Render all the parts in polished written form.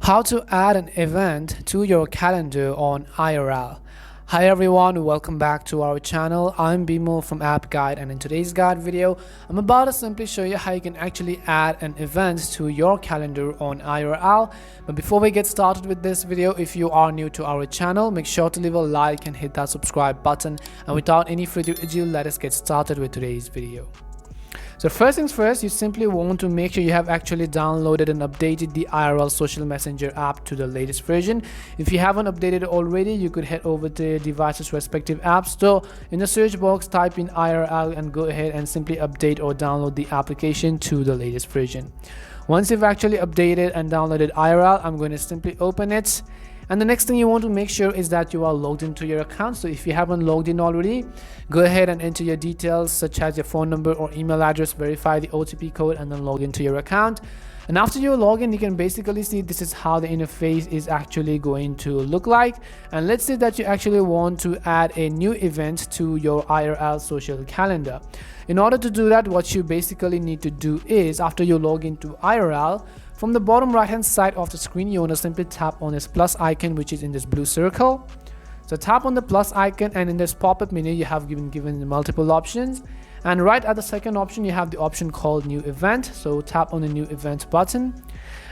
How to add an event to your calendar on IRL. Hi everyone, welcome back to our channel. I'm Bimo from App Guide, and in today's guide video I'm about to simply show you how you can actually add an event to your calendar on IRL. But before we get started with this video, if you are new to our channel, make sure to leave a like and hit that subscribe button, and without any further ado, let us get started with today's video. So first things first, you simply want to make sure you have actually downloaded and updated the IRL social messenger app to the latest version. If you haven't updated it already, you could head over to your device's respective app store. In the search box, type in IRL and go ahead and simply update or download the application to the latest version. Once you've actually updated and downloaded IRL, I'm going to simply open it. And the next thing you want to make sure is that you are logged into your account. So if you haven't logged in already, go ahead and enter your details such as your phone number or email address, verify the OTP code, and then log into your account. And after you log in, you can basically see this is how the interface is actually going to look like. And let's say that you actually want to add a new event to your IRL social calendar. In order to do that, what you basically need to do is, after you log into IRL, from the bottom right hand side of the screen, you want to simply tap on this plus icon, which is in this blue circle. So tap on the plus icon, and in this pop-up menu you have given multiple options, and right at the second option you have the option called new event. So tap on the new event button,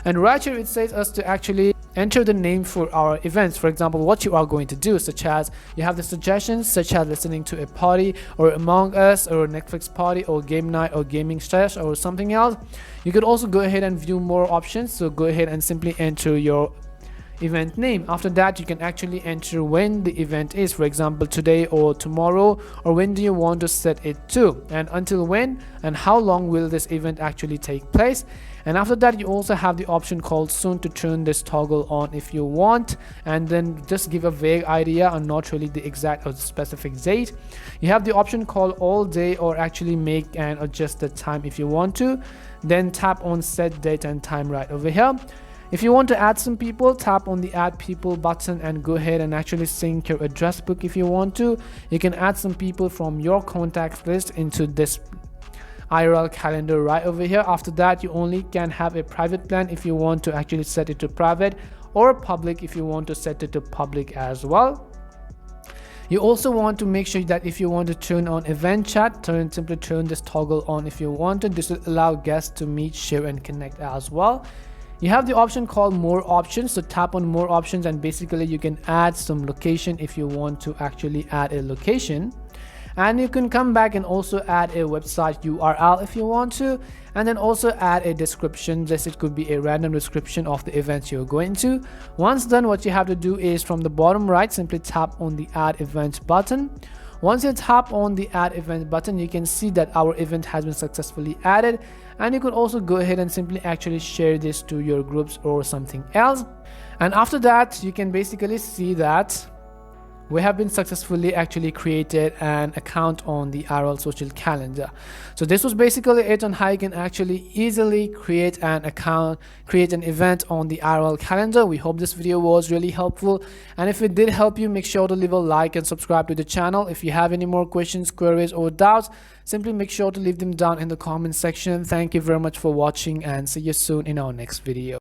and right here it says us to actually enter the name for our events. For example, what you are going to do, such as you have the suggestions such as listening to a party or Among Us or a Netflix party or game night or gaming stash or something else. You could also go ahead and view more options, so go ahead and simply enter your event name. After that, you can actually enter when the event is, for example today or tomorrow, or when do you want to set it to, and until when and how long will this event actually take place. And after that, you also have the option called soon to turn this toggle on if you want, and then just give a vague idea and not really the exact or specific date. You have the option called all day, or actually make and adjust the time if you want to. Then tap on set date and time right over here. If you want to add some people, tap on the add people button and go ahead and actually sync your address book if you want to. You can add some people from your contacts list into this IRL calendar right over here. After that, you only can have a private plan if you want to actually set it to private, or public if you want to set it to public as well. You also want to make sure that if you want to turn on event chat, simply turn this toggle on if you want to. This will allow guests to meet, share, and connect as well. You have the option called more options, so tap on more options, and basically you can add some location if you want to actually add a location. And you can come back and also add a website URL if you want to, and then also add a description. Just it could be a random description of the event you're going to. Once done, what you have to do is from the bottom right, simply tap on the add event button. Once you tap on the add event button, you can see that our event has been successfully added, and you could also go ahead and simply actually share this to your groups or something else. And after that, you can basically see that we have been successfully actually created an account on the IRL social calendar. So this was basically it on how you can actually easily create an account, create an event on the IRL calendar. We hope this video was really helpful, and if it did help you, make sure to leave a like and subscribe to the channel. If you have any more questions, queries, or doubts, simply make sure to leave them down in the comment section. Thank you very much for watching, and see you soon in our next video.